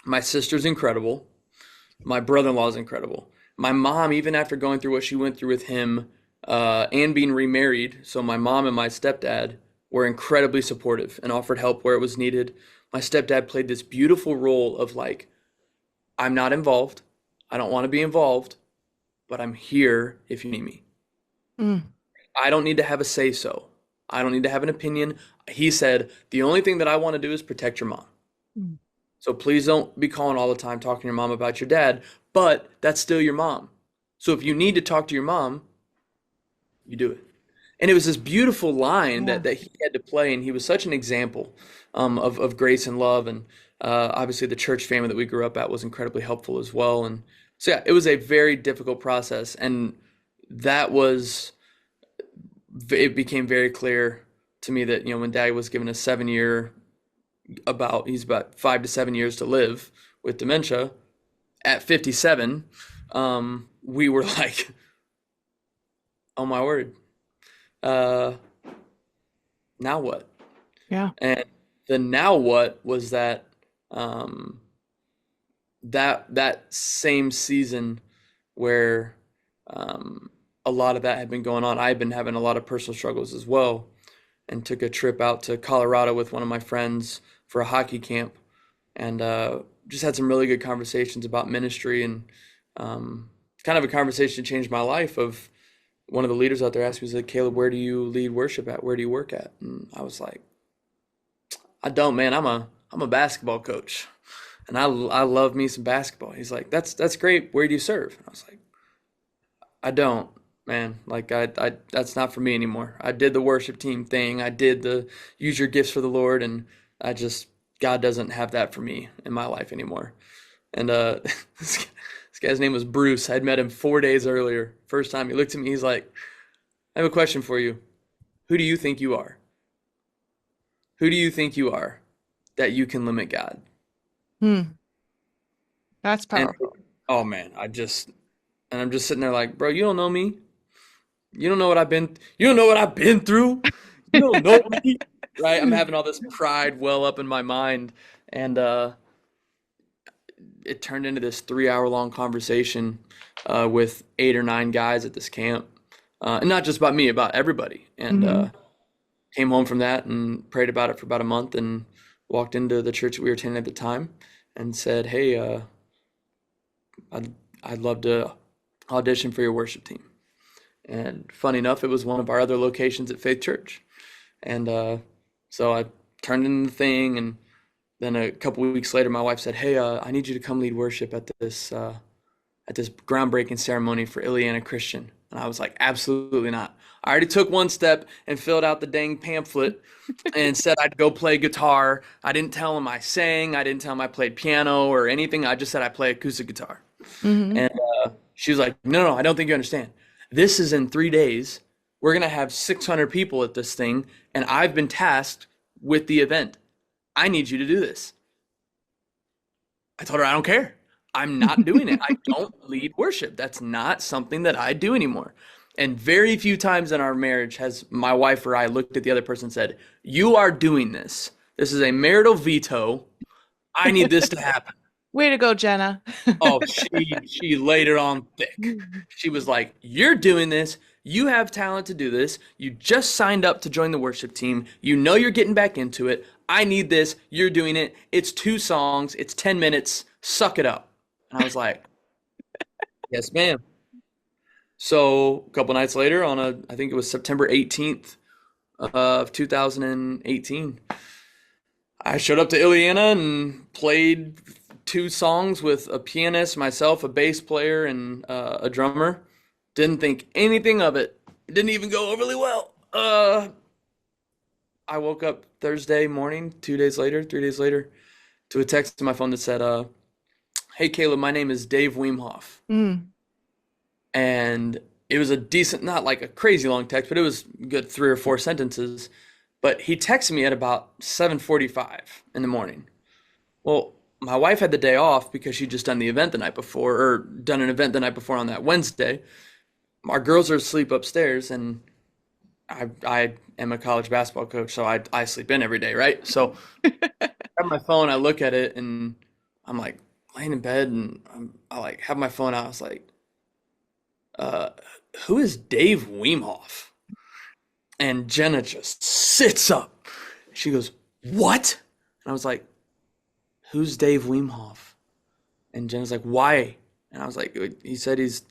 my sister's incredible, my brother-in-law is incredible. My mom, even after going through what she went through with him and being remarried, so my mom and my stepdad were incredibly supportive and offered help where it was needed. My stepdad played this beautiful role of like I'm not involved. I don't want to be involved, but I'm here if you need me. Mm. I don't need to have a say so. I don't need to have an opinion. He said, the only thing that I want to do is protect your mom. Mm. So please don't be calling all the time talking to your mom about your dad, but that's still your mom. So if you need to talk to your mom, you do it. And it was this beautiful line Yeah. that he had to play, and he was such an example of grace and love. And obviously, the church family that we grew up at was incredibly helpful as well. And so, yeah, it was a very difficult process. And that was, it became very clear to me that, when Daddy was given a 7 year, he's about 5 to 7 years to live with dementia, at 57, we were like, oh my word, uh, now what? Yeah. And the now what was that um, that same season where um, a lot of that had been going on. I had been having a lot of personal struggles as well, and took a trip out to Colorado with one of my friends for a hockey camp, and just had some really good conversations about ministry, and kind of a conversation changed my life. Of one of the leaders out there asked me, he said, Caleb, where do you lead worship at? Where do you work at? And I was like, I don't, man. I'm a basketball coach, and I love me some basketball. He's like, that's great. Where do you serve? And I was like, I don't, man. Like I that's not for me anymore. I did the worship team thing. I did the use your gifts for the Lord, and I just God doesn't have that for me in my life anymore. And this guy's name was Bruce. I'd met him 4 days earlier. First time he looked at me, he's like, I have a question for you. Who do you think you are? Who do you think you are that you can limit God? Hmm. That's And powerful. oh man, I'm just sitting there like, bro, you don't know me. You don't know what I've been. You don't know what I've been through. You don't know me, right? I'm having all this pride well up in my mind, and it turned into this 3 hour long conversation with 8 or 9 guys at this camp, and not just about me, about everybody. And Hmm. came home from that and prayed about it for about a month, and walked into the church that we were attending at the time, and said, "Hey, I'd I'd love to audition for your worship team." And funny enough, it was one of our other locations at Faith Church. And so I turned in the thing, and then a couple of weeks later, my wife said, "Hey, I need you to come lead worship at this groundbreaking ceremony for Ileana Christian." And I was like, "Absolutely not." I already took one step and filled out the dang pamphlet and said I'd go play guitar. I didn't tell him I sang. I didn't tell him I played piano or anything. I just said I play acoustic guitar. Hmm. And she was like, "No, no, I don't think you understand. This is in 3 days. We're going to have 600 people at this thing, and I've been tasked with the event. I need you to do this." I told her, I don't care. I'm not doing it. I don't lead worship. That's not something that I do anymore. And very few times in our marriage has my wife or I looked at the other person and said, "You are doing this. This is a marital veto. I need this to happen." Way to go, Jenna. Oh, she laid it on thick. She was like, "You're doing this. You have talent to do this. You just signed up to join the worship team. You know you're getting back into it. I need this. You're doing it. It's 2 songs. It's 10 minutes. Suck it up." And I was like, "Yes, ma'am." So a couple nights later, I think it was September 18th of 2018, I showed up to Ileana and played 2 songs with a pianist, myself, a bass player, and a drummer. Didn't think anything of it. Didn't even go overly well. I woke up Thursday morning, 2 days later, 3 days later, to a text to my phone that said, "Hey Caleb, my name is Dave Weemhoff." Mm. And it was a decent, not like a crazy long text, but it was a good 3 or 4 sentences. But he texted me at about 7:45 in the morning. Well, my wife had the day off because she'd just done the event the night before, or done an event the night before on that Wednesday. Our girls are asleep upstairs, and I am a college basketball coach, so I sleep in every day, right? So I have my phone, I look at it, and I'm like laying in bed, and I like have my phone out. I was like, uh, "Who is Dave Weemhoff?" And Jenna just sits up. She goes, "What?" And I was like, "Who's Dave Weemhoff?" And Jen was like, why? And I was like, he said he's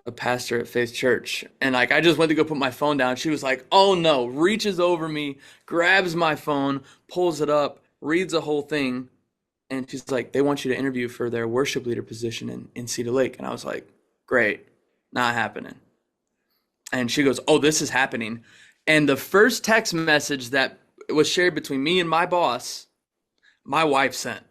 a pastor at Faith Church. And like, I just went to go put my phone down. She was like, oh no, reaches over me, grabs my phone, pulls it up, reads the whole thing. And she's like, they want you to interview for their worship leader position in Cedar Lake. And I was like, great, not happening. And she goes, oh, this is happening. And the first text message that was shared between me and my boss, my wife sent.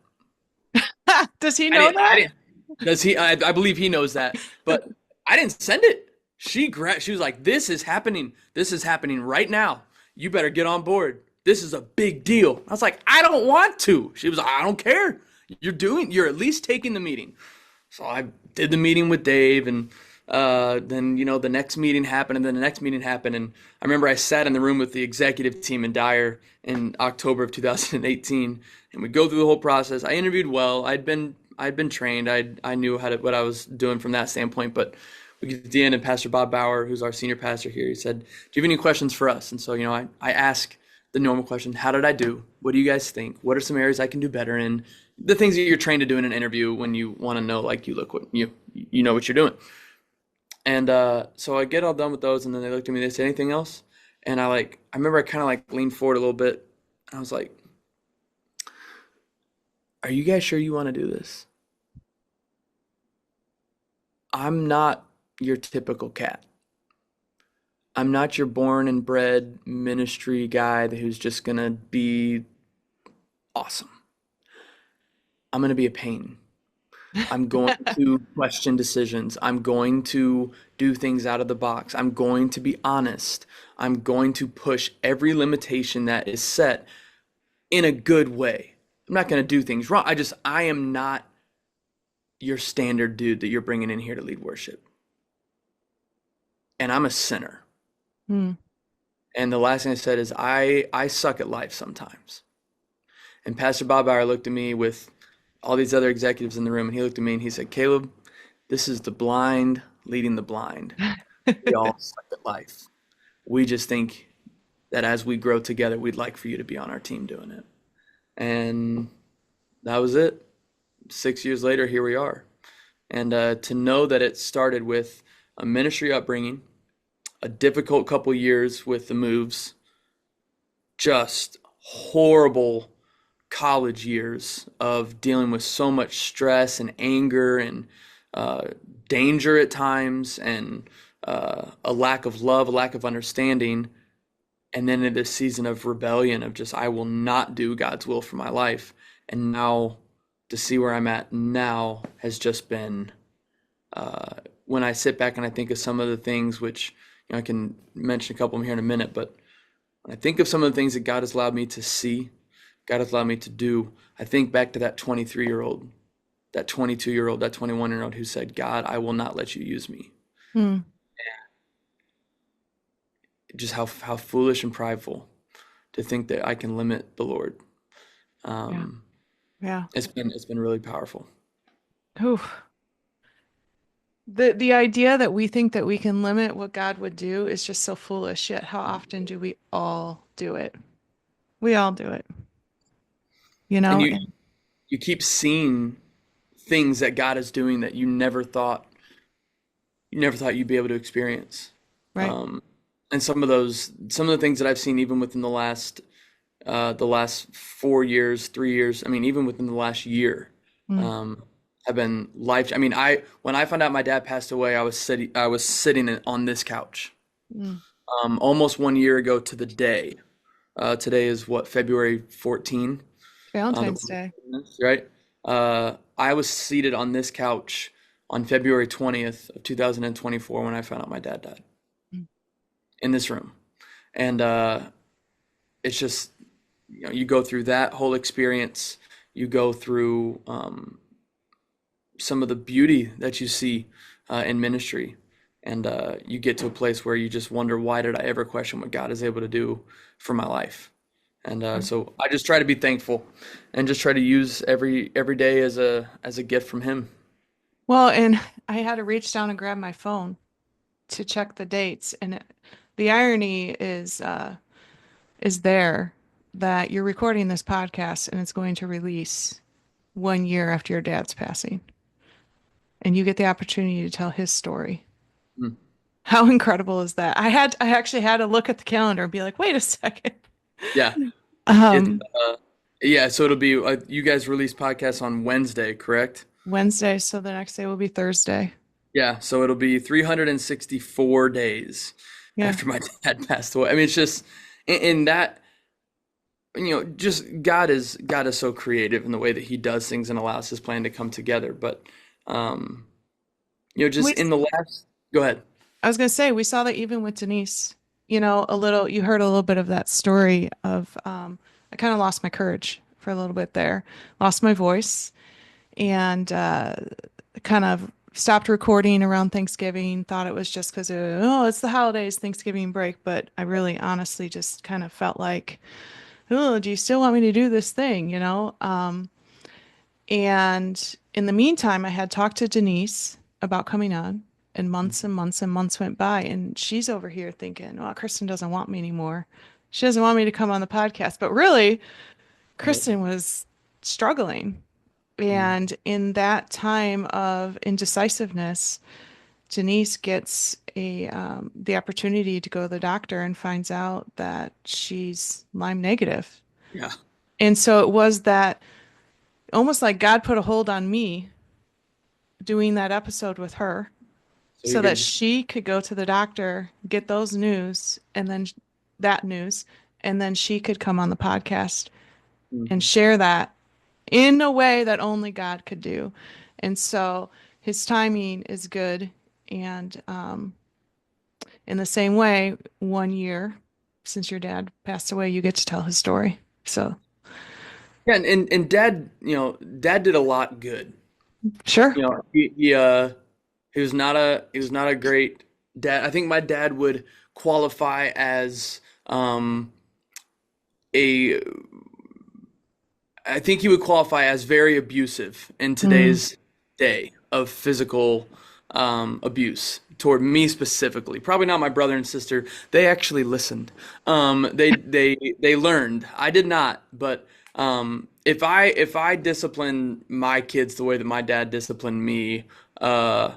Does he I know didn't, I that? didn't, does he, I believe he knows that, but I didn't send it. She was like, this is happening. This is happening right now. You better get on board. This is a big deal. I was like, I don't want to. She was like, I don't care. You're at least taking the meeting. So I did the meeting with Dave, and then the next meeting happened, and then the next meeting happened, and I remember I sat in the room with the executive team in Dyer in October of 2018, and we go through the whole process. I interviewed well. I'd been trained. I knew what I was doing from that standpoint, but we get to the end, and Pastor Bob Bauer, who's our senior pastor here, he said, "Do you have any questions for us?" And so I ask the normal question: How did I do? What do you guys think? What are some areas I can do better in? The things that you're trained to do in an interview when you want to know, like, you look what you know what you're doing. And so I get all done with those, and then they looked at me. They said, "Anything else?" And I remember I kind of like leaned forward a little bit. I was like, "Are you guys sure you want to do this? I'm not your typical cat. I'm not your born and bred ministry guy who's just gonna be awesome. I'm gonna be a pain. I'm going to question decisions. I'm going to do things out of the box. I'm going to be honest. I'm going to push every limitation that is set in a good way. I'm not going to do things wrong. I am not your standard dude that you're bringing in here to lead worship. And I'm a sinner." Hmm. And the last thing I said is, I suck at life sometimes. And Pastor Bob Bauer looked at me with all these other executives in the room, and he looked at me and he said, "Caleb, this is the blind leading the blind. We all suck at life. We just think that as we grow together, we'd like for you to be on our team doing it." And that was it. 6 years later, here we are. And to know that it started with a ministry upbringing, a difficult couple years with the moves, just horrible college years of dealing with so much stress and anger and uh, danger at times, and a lack of love, a lack of understanding, and then in this season of rebellion of just, I will not do God's will for my life. And now to see where I'm at now has just been, when I sit back and I think of some of the things, which I can mention a couple of them here in a minute, but when I think of some of the things that God has allowed me to see, God has allowed me to do, I think back to that 23-year-old, that 22-year-old, that 21-year-old who said, "God, I will not let you use me." Hmm. Just how foolish and prideful to think that I can limit the Lord. Yeah. Um, Yeah. it's been really powerful. Oof. The idea that we think that we can limit what God would do is just so foolish, yet how often do we all do it? We all do it, you And know? you keep seeing things that God is doing that you never thought you'd be able to experience. Right. Um, and some of the things that I've seen even within the last 4 years, 3 years, I mean, even within the last year, Mm. um, have been life. I mean, when I found out my dad passed away, I was sitting on this couch, Mm. almost 1 year ago to the day. Today is what, February 14, Valentine's Day. right? I was seated on this couch on February 20th of 2024 when I found out my dad died, Mm. in this room. And it's just, you go through that whole experience. You go through some of the beauty that you see in ministry. And you get to a place where you just wonder, why did I ever question what God is able to do for my life? And so I just try to be thankful and just try to use every day as a gift from Him. Well, and I had to reach down and grab my phone to check the dates, and the irony is there that you're recording this podcast and it's going to release 1 year after your dad's passing. and you get the opportunity to tell his story. Mm. How incredible is that? I actually had to look at the calendar and be like, wait a second. Yeah. It's Um, yeah, so it'll be you guys release podcasts on Wednesday, correct? Wednesday, so the next day will be Thursday. Yeah, so it'll be 364 days Yeah. after my dad passed away. I mean, it's just in that, just God is so creative in the way that he does things and allows his plan to come together. But um, just We, in the last, go ahead. I was gonna say we saw that even with Denise, you heard a little bit of that story of I kind of lost my courage for a little bit there, lost my voice, and kind of stopped recording around Thanksgiving. Thought it was just because it's the holidays, Thanksgiving break, but I really honestly just kind of felt like, oh, do you still want me to do this thing? And in the meantime, I had talked to Denise about coming on, and months and months and months went by, and she's over here thinking, well, Kristen doesn't want me anymore. She doesn't want me to come on the podcast. But really, Yep. Kristen was struggling. Mm. And in that time of indecisiveness, Denise gets the opportunity to go to the doctor and finds out that she's Lyme negative. Yeah. And so it was that almost like God put a hold on me doing that episode with her So you so that could. she could go to the doctor, get those news, and then that news, and then she could come on the podcast and Mhm. share that in a way that only God could do. And so his timing is good. And in the same way, 1 year since your dad passed away, you get to tell his story. So, Yeah, and dad, dad did a lot good. sure. He was not a great dad. I think my dad would qualify as a I think he would qualify as very abusive in Mm, today's day of physical abuse toward me specifically. Probably not my brother and sister. They actually listened. They learned. I did not, but if I discipline my kids the way that my dad disciplined me, uh,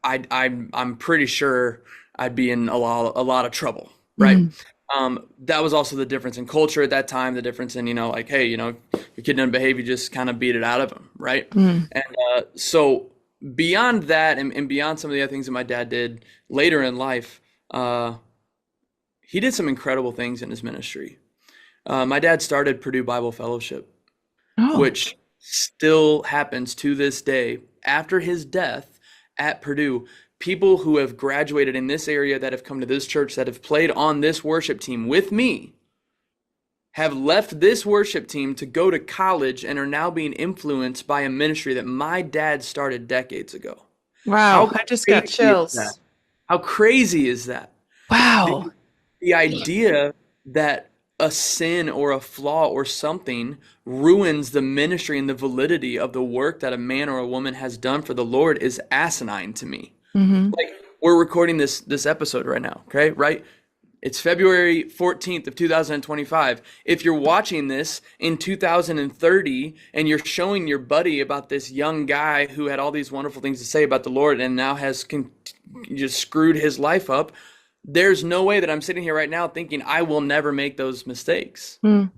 I'm pretty sure I'd be in a lot of trouble, right? mm, That was also the difference in culture at that time, the difference in, like, hey, your kid doesn't behave, you just kind of beat it out of him, right? mm. And so beyond that and beyond some of the other things that my dad did later in life, uh, he did some incredible things in his ministry. My dad started Purdue Bible Fellowship, Oh, which still happens to this day after his death at Purdue. People who have graduated in this area that have come to this church that have played on this worship team with me have left this worship team to go to college and are now being influenced by a ministry that my dad started decades ago. wow. How I just got crazy is that? chills. How crazy is that? The, Wow. the idea that a sin or a flaw or something ruins the ministry and the validity of the work that a man or a woman has done for the Lord is asinine to me. Hmm. Like, we're recording this episode right now, okay? Right? It's February 14th of 2025. If you're watching this in 2030 and you're showing your buddy about this young guy who had all these wonderful things to say about the Lord and now has just screwed his life up, there's no way that I'm sitting here right now thinking I will never make those mistakes. Mm,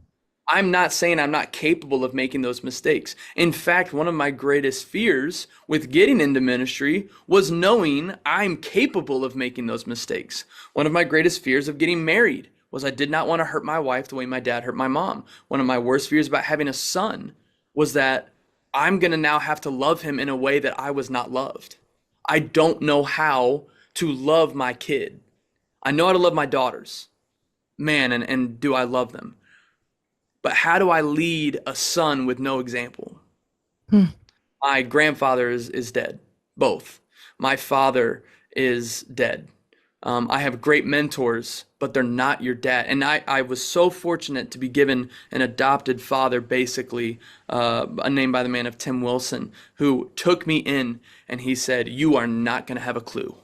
I'm not saying I'm not capable of making those mistakes. In fact, one of my greatest fears with getting into ministry was knowing I'm capable of making those mistakes. One of my greatest fears of getting married was I did not want to hurt my wife the way my dad hurt my mom. One of my worst fears about having a son was that I'm going to now have to love him in a way that I was not loved. I don't know how to love my kid. I know how to love my daughters. Man, and do I love them? But how do I lead a son with no example? mm, My grandfather is dead, both. My father is dead. I have great mentors, but they're not your dad. And I was so fortunate to be given an adopted father, basically, a name by the man of Tim Wilson, who took me in and he said, you are not going to have a clue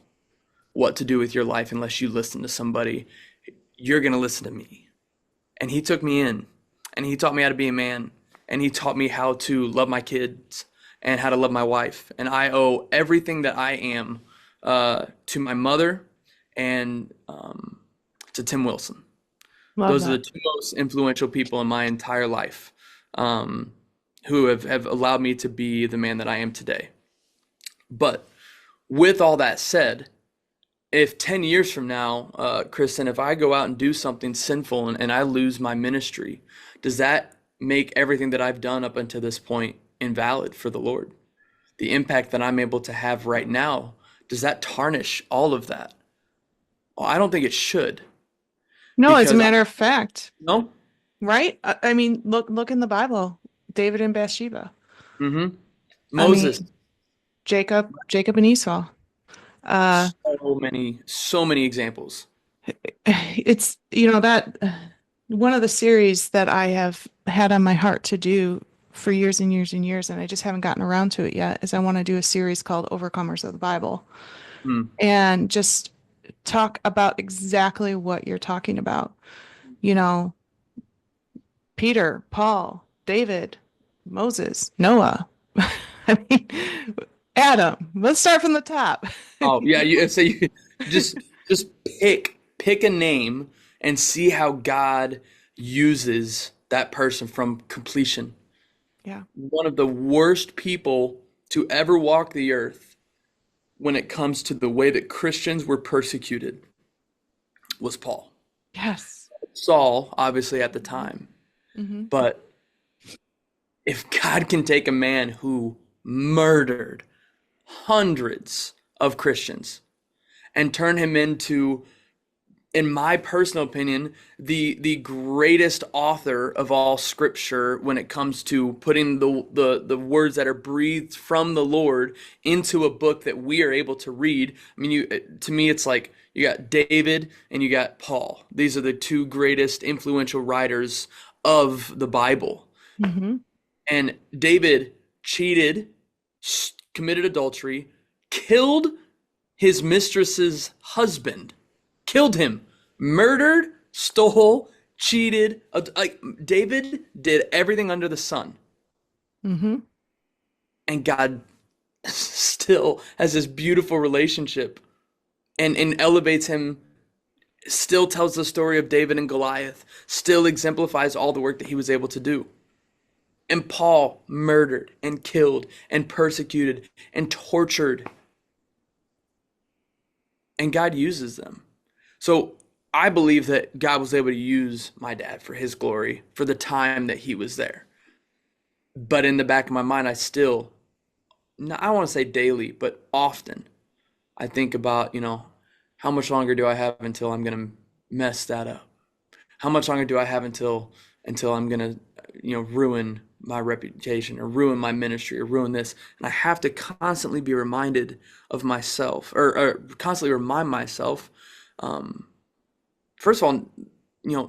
what to do with your life unless you listen to somebody. You're going to listen to me. And he took me in and he taught me how to be a man and he taught me how to love my kids and how to love my wife. And I owe everything that I am to my mother and to Tim Wilson. Love Those are the that. two most influential people in my entire life, um, who have allowed me to be the man that I am today. But with all that said, if 10 years from now, Kristen, if I go out and do something sinful and I lose my ministry, does that make everything that I've done up until this point invalid for the Lord? The impact that I'm able to have right now, does that tarnish all of that? Well, I don't think it should, No, as a because I matter of fact, know. right? I mean, look in the Bible, David and Bathsheba. Hmm. I Moses, mean, Jacob and Esau. Uh, so many examples. it's, that one of the series that I have had on my heart to do for years and years and years, and I just haven't gotten around to it yet, is I want to do a series called Overcomers of the Bible Hmm. and just talk about exactly what you're talking about. You know, Peter, Paul, David, Moses, Noah. I mean, Adam. Let's start from the top. Oh yeah, you just just pick a name and see how God uses that person from completion. Yeah. One of the worst people to ever walk the earth when it comes to the way that Christians were persecuted was Paul. Yes. Saul, obviously at the time. Mm-hmm. But if God can take a man who murdered hundreds of Christians and turn him into, in my personal opinion, the greatest author of all scripture when it comes to putting the words that are breathed from the Lord into a book that we are able to read. I mean, to me, it's like you got David and you got Paul. These are the two greatest influential writers of the Bible. Mm-hmm. And David cheated, committed adultery, killed his mistress's husband, killed him, murdered, stole, cheated. Like David did everything under the sun, Mm-hmm. and God still has this beautiful relationship and elevates him. Still tells the story of David and Goliath. Still exemplifies all the work that he was able to do. And Paul murdered and killed and persecuted and tortured. And God uses them. So I believe that God was able to use my dad for his glory for the time that he was there. But in the back of my mind, I still, I don't want to say daily, but often, I think about, how much longer do I have until I'm going to mess that up? How much longer do I have until I'm going to, ruin my reputation or ruin my ministry or ruin this? And I have to constantly be reminded of myself, or constantly remind myself, first of all,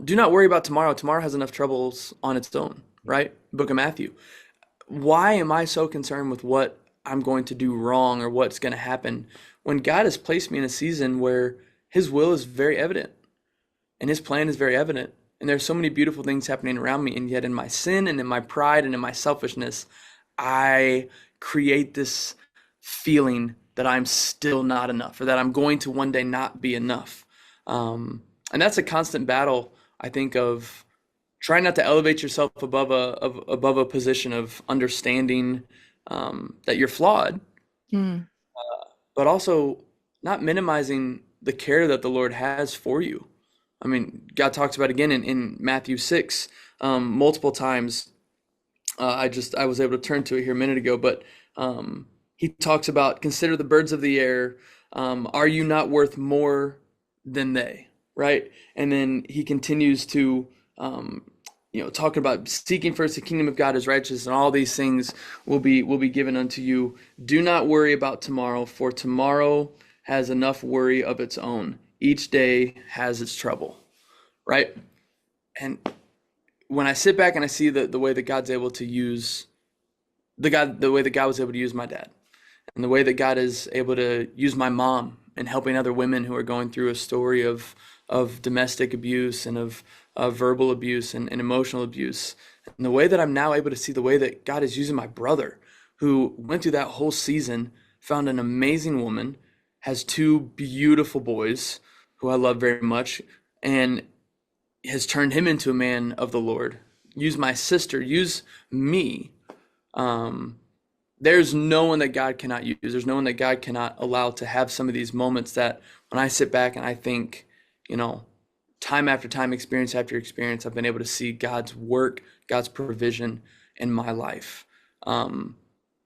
do not worry about tomorrow. Tomorrow has enough troubles on its own, right? Book of Matthew. Why am I so concerned with what I'm going to do wrong or what's going to happen when God has placed me in a season where his will is very evident and his plan is very evident? And there's so many beautiful things happening around me. And yet in my sin and in my pride and in my selfishness, I create this feeling that I'm still not enough or that I'm going to one day not be enough. And that's a constant battle, I think, of trying not to elevate yourself above a position of understanding that you're flawed, Mm. but also not minimizing the care that the Lord has for you. I mean, God talks about again in Matthew 6 multiple times. I was able to turn to it here a minute ago, but he talks about consider the birds of the air. Are you not worth more than they? Right? And then he continues to talking about seeking first the kingdom of God as righteous, and all these things will be given unto you. Do not worry about tomorrow, for tomorrow has enough worry of its own. Each day has its trouble, right? And when I sit back and I see the way that God's able to use the way that God was able to use my dad, and the way that God is able to use my mom in helping other women who are going through a story of domestic abuse and of verbal abuse and emotional abuse, and the way that I'm now able to see the way that God is using my brother, who went through that whole season, found an amazing woman, has two beautiful boys who I love very much, and has turned him into a man of the Lord. Use my sister, use me. Um, there's no one that God cannot use. There's no one that God cannot allow to have some of these moments that when I sit back and I think, you know, time after time, experience after experience, I've been able to see God's work, God's provision in my life. Um,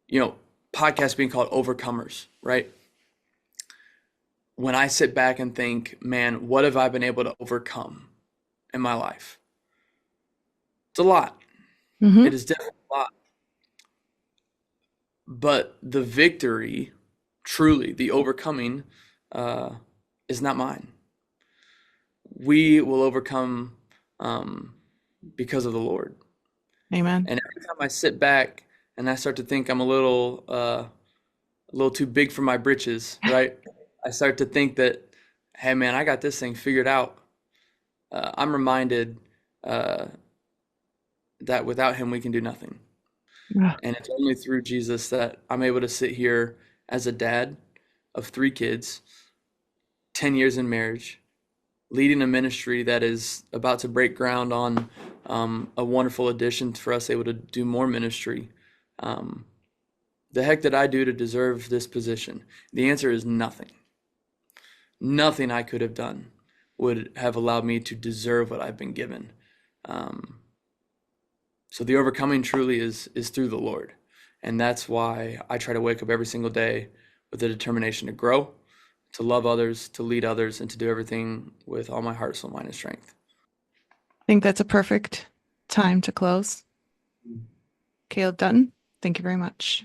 you know, podcast being called Overcomers, right? When I sit back and think, man, what have I been able to overcome in my life? It's a lot. Hmm. It is definitely a lot. But the victory, truly, the overcoming, uh, is not mine. We will overcome um, because of the Lord. Amen. And every time I sit back and I start to think I'm a little too big for my britches, right? I start to think that, hey man, I got this thing figured out. I'm reminded uh, that without him we can do nothing. Ah, And it's only through Jesus that I'm able to sit here as a dad of three kids, 10 years in marriage, leading a ministry that is about to break ground on a wonderful addition for us able to do more ministry. Um, the heck did I do to deserve this position? The answer is nothing. Nothing I could have done would have allowed me to deserve what I've been given. Um, so the overcoming truly is through the Lord. And that's why I try to wake up every single day with the determination to grow, to love others, to lead others, and to do everything with all my heart, soul, mind, and strength. I think that's a perfect time to close. Caleb Dutton, thank you very much.